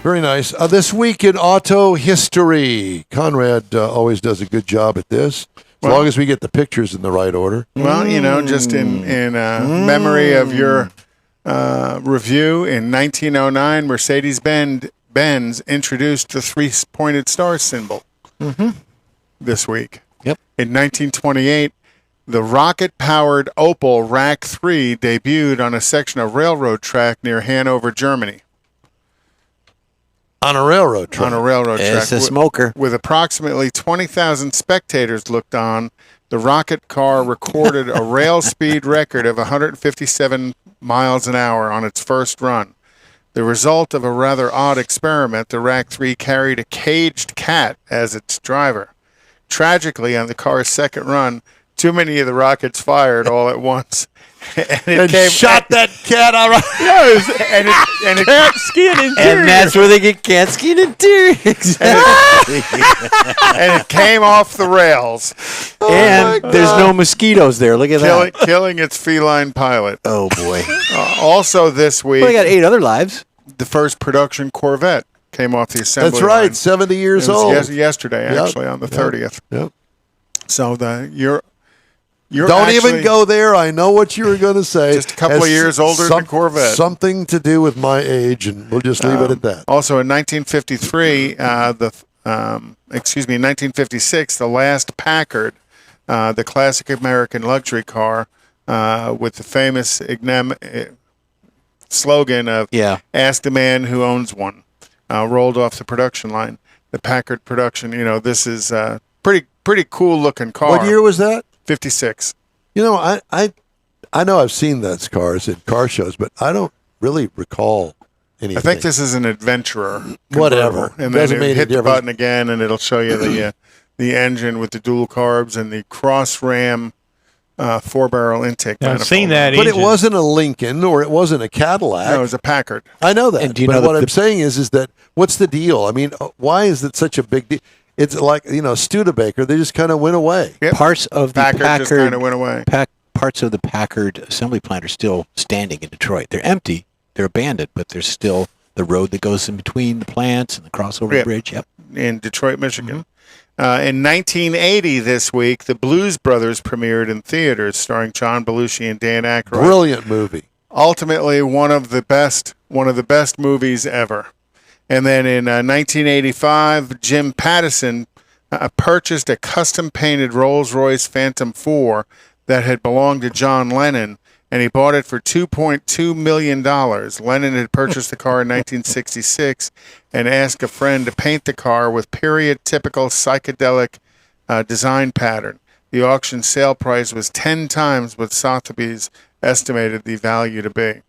Very nice. This week in auto history, Konrad always does a good job at this, as long as we get the pictures in the right order. Well, just in memory of your review, in 1909, Mercedes-Benz introduced the three-pointed star symbol this week. Yep. In 1928, the rocket-powered Opel Rack 3 debuted on a section of railroad track near Hanover, Germany. On a railroad track. On a railroad track. It's a smoker. With approximately 20,000 spectators looked on, the rocket car recorded a rail speed record of 157 miles an hour on its first run. The result of a rather odd experiment, the Rack 3 carried a caged cat as its driver. Tragically, on the car's second run, too many of the rockets fired all at once. And shot that cat out right. And Cat skin interior. And that's where they get cat skin interior. Exactly. and it came off the rails. And there's no mosquitoes there. Look at that. Killing its feline pilot. Oh, boy. Also this week, Well, they got 8 other lives. the first production Corvette came off the assembly That's right, line. 70 years It was old. yesterday, actually, on the 30th. Yep. So you're Don't actually even go there. I know what you were going to say. just a couple of years older than Corvette. Something to do with my age, and we'll just leave it at that. Also, in 1953, in 1956, the last Packard, the classic American luxury car, with the famous slogan of "Ask the man who owns one," rolled off the production line. The Packard production. This is a pretty cool looking car. What year was that? 56. I know I've seen those cars in car shows, but I don't really recall anything. I think this is an Adventurer. Whatever. And Doesn't then make hit any the difference. button again, and it'll show you the engine with the dual carbs and the cross ram 4-barrel intake. I've seen that But it engine. wasn't a Lincoln or it wasn't a Cadillac. No, it was a Packard. I know that. And do you but know what that I'm saying is that what's the deal? I mean, why is it such a big deal? It's like, Studebaker, they just kind of went away. Yep. Parts of the Packard just kind of went away. Parts of the Packard assembly plant are still standing in Detroit. They're empty. They're abandoned, but there's still the road that goes in between the plants and the crossover bridge. Yep. In Detroit, Michigan. In 1980, this week, the Blues Brothers premiered in theaters, starring John Belushi and Dan Aykroyd. Brilliant movie. Ultimately, one of the best movies ever. And then in 1985, Jim Pattison purchased a custom-painted Rolls-Royce Phantom 4 that had belonged to John Lennon, and he bought it for $2.2 million. Lennon had purchased the car in 1966 and asked a friend to paint the car with period-typical psychedelic design pattern. The auction sale price was 10 times what Sotheby's estimated the value to be.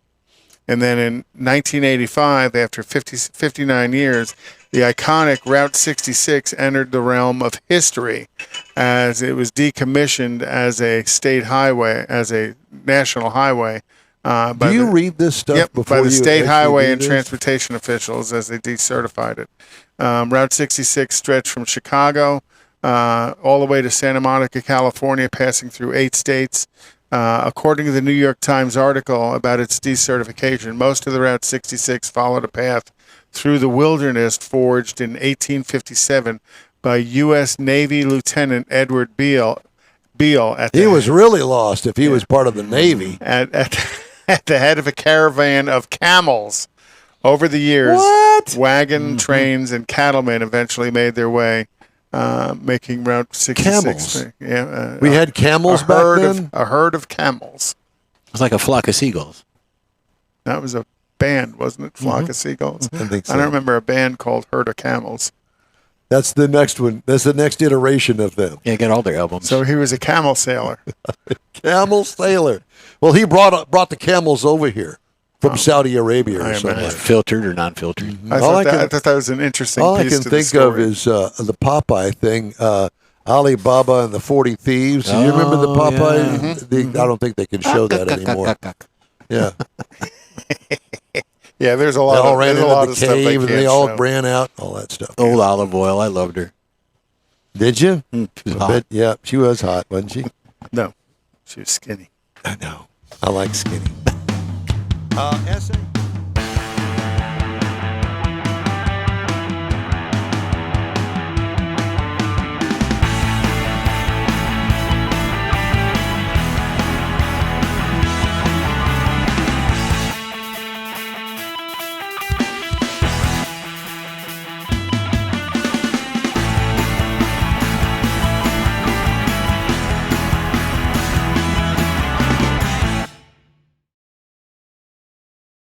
And then in 1985, after 59 years, the iconic Route 66 entered the realm of history as it was decommissioned as a state highway, as a national highway. Do you read this stuff before by the you state actually highway do and this? transportation officials as they decertified it. Route 66 stretched from Chicago all the way to Santa Monica, California, passing through 8 states. According to the New York Times article about its decertification, most of the Route 66 followed a path through the wilderness forged in 1857 by U.S. Navy Lieutenant Edward Beale. He was really lost if he was part of the Navy. At the head of a caravan of camels. Over the years, wagon, trains, and cattlemen eventually made their way, making Route 66. Camels? We had camels back then? A herd of camels. It's like a flock of seagulls. That was a band, wasn't it? Flock of Seagulls? I think so. I don't remember a band called Herd of Camels. That's the next one. That's the next iteration of them. Yeah, get all their albums. So he was a camel sailor. Camel sailor. Well, he brought the camels over here from Saudi Arabia or something. Filtered or non-filtered. I thought that was an interesting all piece I can to the think of story. is the Popeye thing. Ali Baba and the 40 Thieves. Do you remember the Popeye? I don't think they can show that anymore. Yeah. Yeah, there's a They lot all of ran there's a into lot the of stuff they cave and can't they all show. ran out. All that stuff. Old Olive Oil. I loved her. Did you? She was I hot. bet, yeah, she was hot, wasn't she? No, she was skinny. I know. I like skinny. Essay?